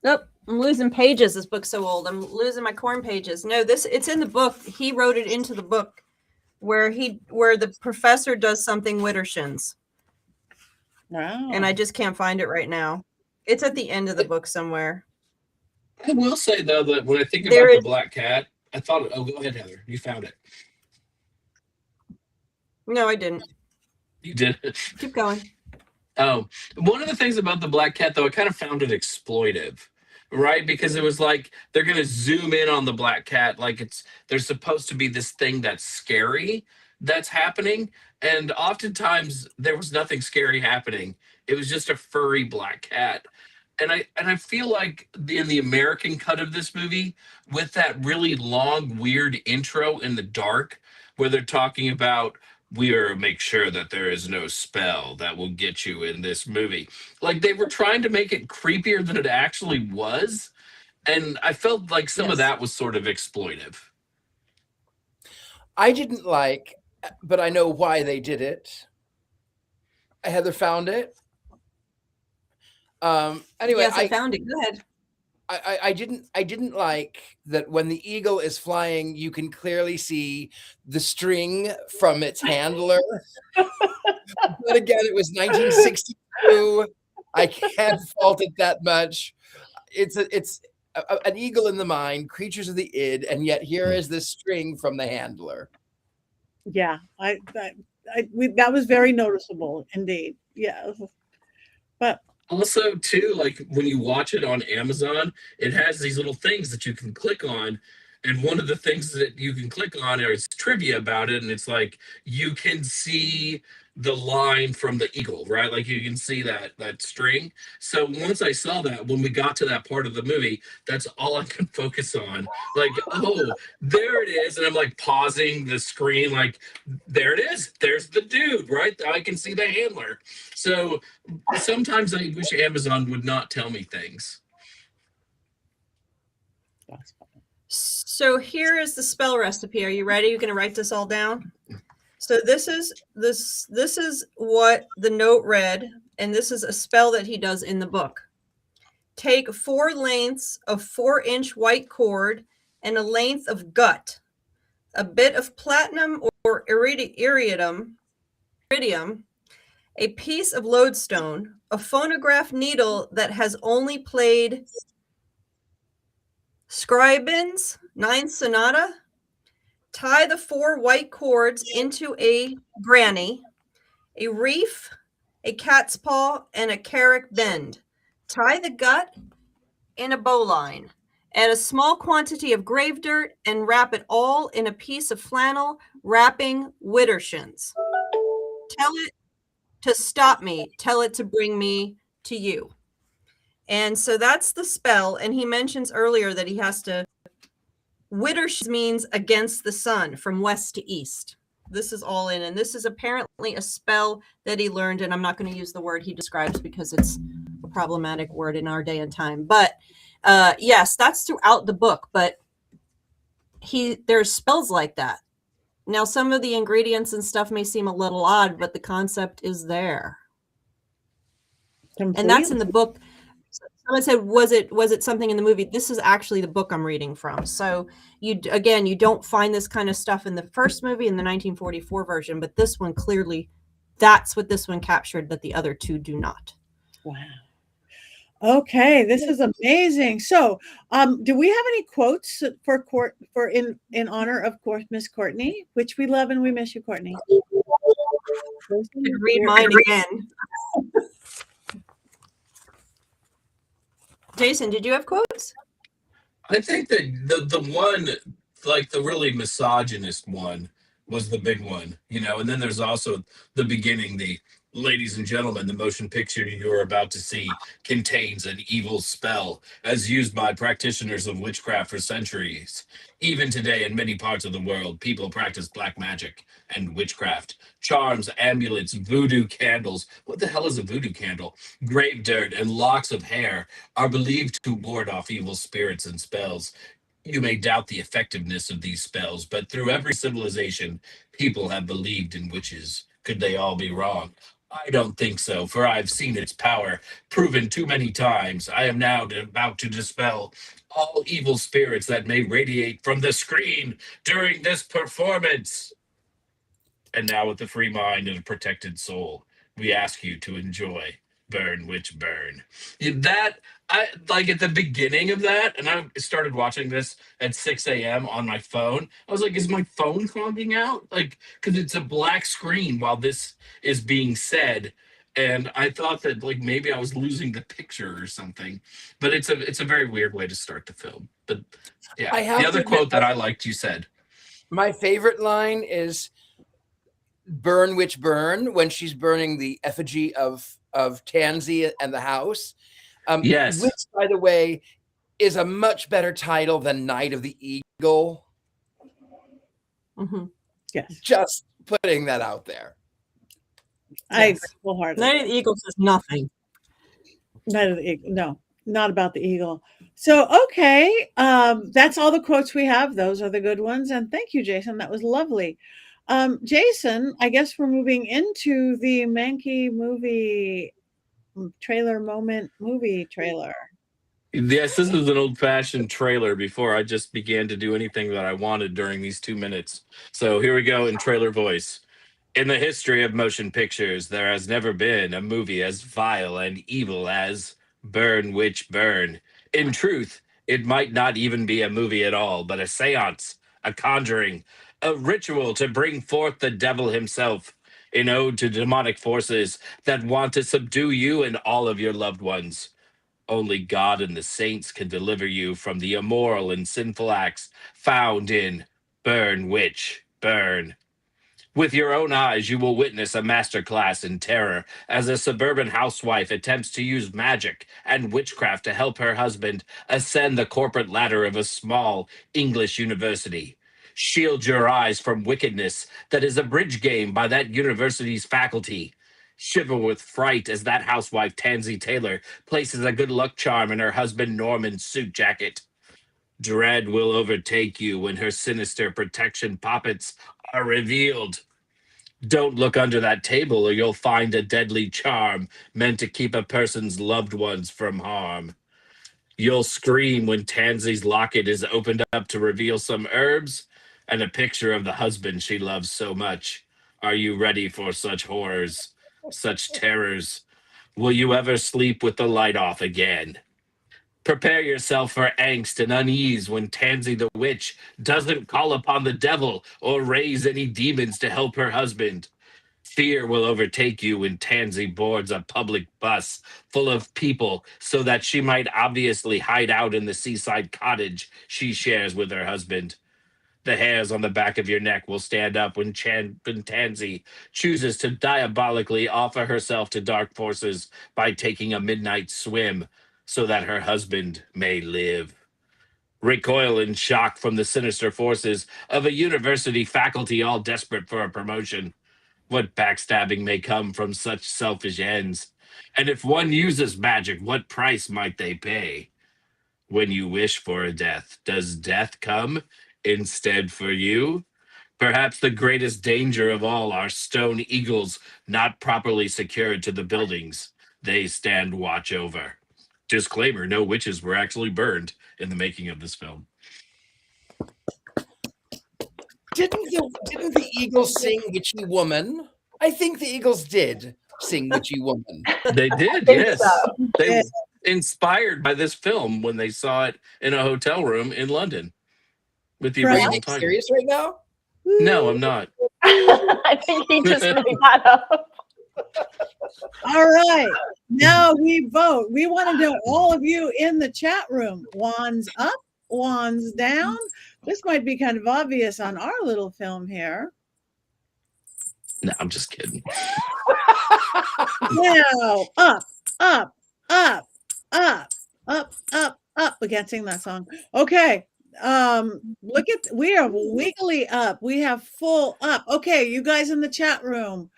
Nope, I'm losing pages. This book's so old. I'm losing my corn pages. No, it's in the book. He wrote it into the book where the professor does something Wittershins. Wow. And I just can't find it right now. It's at the end of the book somewhere. I will say, though, that when I think about the black cat, I thought, oh, go ahead, Heather. You found it. No, I didn't. You did. Keep going. One of the things about the black cat, though, I kind of found it exploitive, right? Because it was like they're going to zoom in on the black cat like there's supposed to be this thing that's scary that's happening. And oftentimes there was nothing scary happening. It was just a furry black cat. And I feel like in the American cut of this movie, with that really long, weird intro in the dark, where they're talking about, we are make sure that there is no spell that will get you in this movie. Like, they were trying to make it creepier than it actually was. And I felt like some of that was sort of exploitive. I didn't like, but I know why they did it. Heather found it. Anyway, yes, I found it. Go ahead. I didn't like that when the eagle is flying, you can clearly see the string from its handler. But again, it was 1962. I can't fault it that much. It's an eagle in the mind, creatures of the id, and yet here is this string from the handler. Yeah, that was very noticeable indeed. Yeah, but. Also, too, like when you watch it on Amazon, it has these little things that you can click on. And one of the things that you can click on is trivia about it. And it's like, you can see the line from the eagle, right? Like you can see that string. So once I saw that, when we got to that part of the movie, that's all I could focus on. Like, oh, there it is. And I'm like pausing the screen, like, there it is. There's the dude, right? I can see the handler. So sometimes I wish Amazon would not tell me things. So here is the spell recipe. Are you ready? You're going to write this all down? So this is what the note read, and this is a spell that he does in the book. Take 4 lengths of 4-inch white cord and a length of gut. a bit of platinum or iridium, a piece of lodestone, a phonograph needle that has only played Scriabin's Ninth Sonata, tie the 4 white cords into a granny, a reef, a cat's paw, and a carrick bend. Tie the gut in a bowline. Add a small quantity of grave dirt and wrap it all in a piece of flannel wrapping widdershins. Tell it to stop me. Tell it to bring me to you. And so that's the spell. And he mentions earlier that he has to, widdershins means against the sun, from west to east. This is all in. And this is apparently a spell that he learned. And I'm not going to use the word he describes because it's a problematic word in our day and time. But yes, that's throughout the book. But there's spells like that. Now, some of the ingredients and stuff may seem a little odd, but the concept is there. Completely. And that's in the book. Someone said, was it something in the movie? This is actually the book I'm reading from. So you don't find this kind of stuff in the first movie, in the 1944 version, but this one clearly, that's what this one captured that the other two do not. Wow. Okay, this is amazing. So, do we have any quotes for in honor of Miss Courtney, which we love and we miss you, Courtney? Read mine again. Jason, did you have quotes? I think that the one, like the really misogynist one, was the big one, and then there's also the beginning, the ladies and gentlemen, the motion picture you're about to see contains an evil spell as used by practitioners of witchcraft for centuries. Even today, in many parts of the world, people practice black magic and witchcraft. Charms, amulets, voodoo candles. What the hell is a voodoo candle? Grave dirt and locks of hair are believed to ward off evil spirits and spells. You may doubt the effectiveness of these spells, but through every civilization, people have believed in witches. Could they all be wrong? I don't think so, for I've seen its power proven too many times. I am now about to dispel all evil spirits that may radiate from the screen during this performance. And now, with a free mind and a protected soul, we ask you to enjoy Burn, Witch, Burn. I like at the beginning of that, and I started watching this at 6 a.m. on my phone. I was like, is my phone clogging out? Like, because it's a black screen while this is being said. And I thought that like maybe I was losing the picture or something. But it's a very weird way to start the film. But yeah, the other quote that I liked, you said. My favorite line is "Burn, Witch, Burn" when she's burning the effigy of Tansy and the house. Yes. Which, by the way, is a much better title than Night of the Eagle. Mm-hmm. Yes. Just putting that out there. I agree wholeheartedly. Night of the Eagle says nothing. Night of the Eagle. No, not about the eagle. So, okay. That's all the quotes we have. Those are the good ones. And thank you, Jason. That was lovely. Jason, I guess we're moving into the Mankey movie movie trailer. Yes, this is an old-fashioned trailer before I just began to do anything that I wanted during these 2 minutes. So here we go in trailer voice. In the history of motion pictures, there has never been a movie as vile and evil as Burn, Witch, Burn. In truth, it might not even be a movie at all, but a seance, a conjuring, a ritual to bring forth the devil himself, an ode to demonic forces that want to subdue you and all of your loved ones. Only God and the saints can deliver you from the immoral and sinful acts found in Burn, Witch, Burn. With your own eyes, you will witness a masterclass in terror as a suburban housewife attempts to use magic and witchcraft to help her husband ascend the corporate ladder of a small English university. Shield your eyes from wickedness that is a bridge game by that university's faculty. Shiver with fright as that housewife, Tansy Taylor, places a good luck charm in her husband Norman's suit jacket. Dread will overtake you when her sinister protection poppets are revealed. Don't look under that table or you'll find a deadly charm meant to keep a person's loved ones from harm. You'll scream when Tansy's locket is opened up to reveal some herbs and a picture of the husband she loves so much. Are you ready for such horrors, such terrors? Will you ever sleep with the light off again? Prepare yourself for angst and unease when Tansy the witch doesn't call upon the devil or raise any demons to help her husband. Fear will overtake you when Tansy boards a public bus full of people so that she might obviously hide out in the seaside cottage she shares with her husband. The hairs on the back of your neck will stand up when Tansy chooses to diabolically offer herself to dark forces by taking a midnight swim so that her husband may live. Recoil in shock from the sinister forces of a university faculty all desperate for a promotion. What backstabbing may come from such selfish ends? And if one uses magic, what price might they pay? When you wish for a death, does death come instead for you? Perhaps the greatest danger of all are stone eagles not properly secured to the buildings they stand watch over. Disclaimer, no witches were actually burned in the making of this film. Didn't the Eagles sing Witchy Woman? I think the Eagles did sing Witchy Woman. They did, think yes. so. They Yeah. inspired by this film when they saw it in a hotel room in London with the Right. Are you original being title. serious right now? No, I'm not. I think he just made that up. All right. Now we vote. We want to know all of you in the chat room. Wands up, wands down. This might be kind of obvious on our little film here. No, I'm just kidding. Now, up, up, up, up, up, up, up. We can't sing that song. Okay. Look at, we are wiggly up. We have full up. Okay, you guys in the chat room.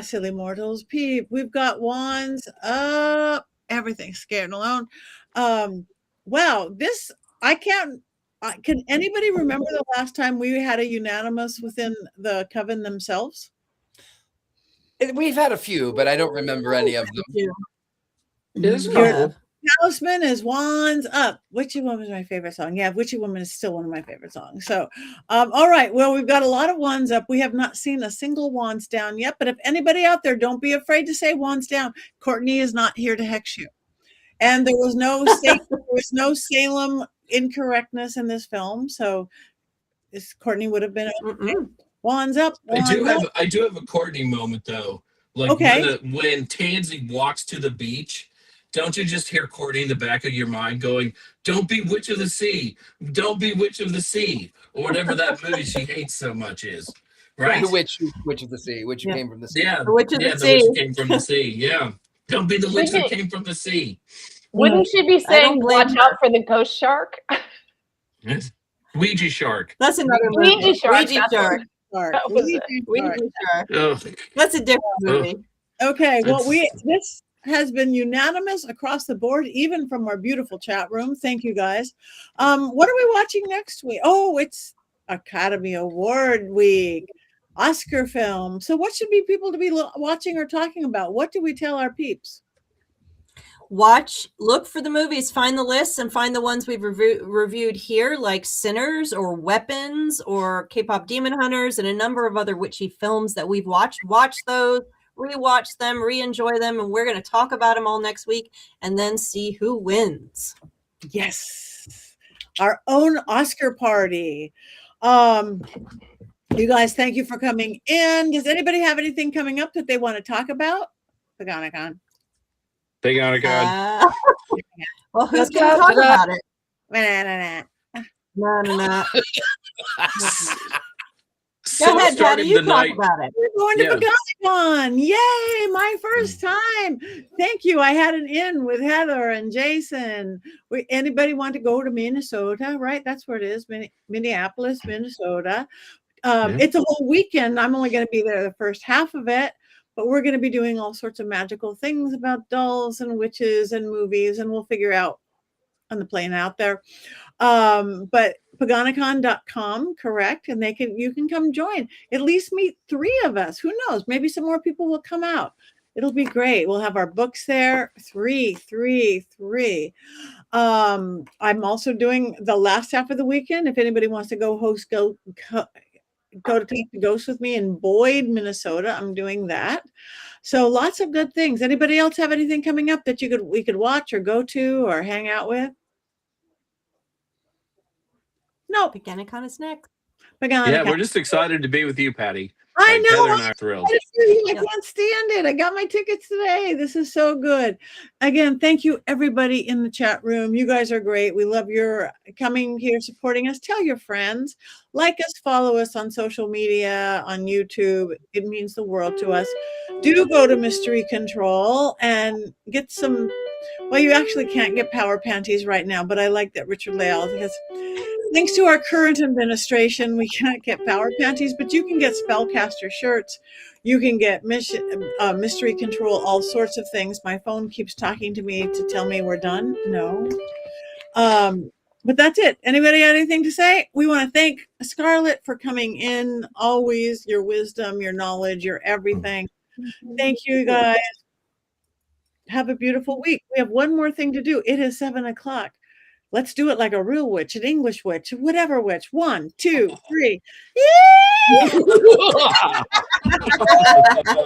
Silly mortals, peep. We've got wands up. Everything scared and alone. Wow, this I can't. Can anybody remember the last time we had a unanimous within the coven themselves? We've had a few, but I don't remember any of them. It is Your cool. Talisman is wands up. Witchy Woman is my favorite song. Yeah, Witchy Woman is still one of my favorite songs. So, all right. Well, we've got a lot of wands up. We have not seen a single wands down yet. But if anybody out there, don't be afraid to say wands down. Courtney is not here to hex you. And there was no Salem incorrectness in this film. So Courtney would have been okay. Wands up. Wands I do have a Courtney moment though. Like Okay. when Tansy walks to the beach, don't you just hear Courtney in the back of your mind going, "Don't be Witch of the Sea, don't be Witch of the Sea," or whatever that movie she hates so much is, right? The witch of the sea, which came from the sea. Yeah, The Witch of the the Sea. witch came from the sea. Yeah, don't be the witch that came from the sea. Wouldn't she be saying, blame watch out for the ghost shark? Ouija shark. That's another movie. Ouija shark. Ouija that's shark. what- that was it. Ouija shark. Ugh. That's a different movie. Okay, well, It's- this has been unanimous across the board, even from our beautiful chat room. Thank you guys. What are we watching next week? Oh, it's Academy Award week, Oscar film. So, what should be people to be watching or talking about? What do we tell our peeps? Look for the movies, find the lists, and find the ones we've reviewed here, like Sinners or Weapons or K-pop Demon Hunters, and a number of other witchy films that we've watched. Watch those, rewatch them, re-enjoy them, and we're going to talk about them all next week and then see who wins. Yes, our own Oscar party. You guys, thank you for coming in. Does anybody have anything coming up that they want to talk about? Paganicon. Thank God. Well, who's Let's going to go. talk about it? We're No. So Go ahead, Patty. You the talk night. about it. going to Yeah. Paganicon. Yay, my first time. Thank you. I had an in with Heather and Jason. Anybody want to go to Minnesota? Right? That's where it is. Minneapolis, Minnesota. Yeah. It's a whole weekend. I'm only going to be there the first half of it, but we're going to be doing all sorts of magical things about dolls and witches and movies, and we'll figure out on the plane out there. But Paganicon.com, correct? And you can come join. At least meet 3 of us. Who knows? Maybe some more people will come out. It'll be great. We'll have our books there. 3. I'm also doing the last half of the weekend. If anybody wants to go to Take the Ghost with me in Boyd, Minnesota, I'm doing that. So lots of good things. Anybody else have anything coming up that we could watch or go to or hang out with? No. Beganicon is next. Yeah, we're just excited to be with you, Patti. I know. Heather and I are thrilled. I can't stand it. I got my tickets today. This is so good. Again, thank you everybody in the chat room. You guys are great. We love your coming here, supporting us. Tell your friends. Like us, follow us on social media, on YouTube. It means the world to us. Do go to Mystery Control and get some. Well, you actually can't get power panties right now, but I like that Richard-Lael has. Thanks to our current administration, we can't get power panties, but you can get spellcaster shirts. You can get Mystery Control, all sorts of things. My phone keeps talking to me to tell me we're done. No. But that's it. Anybody got anything to say? We want to thank Scarlett for coming in. Always your wisdom, your knowledge, your everything. Thank you, guys. Have a beautiful week. We have one more thing to do. It is 7:00. Let's do it like a real witch, an English witch, whatever witch. 1, 2, 3. Yay!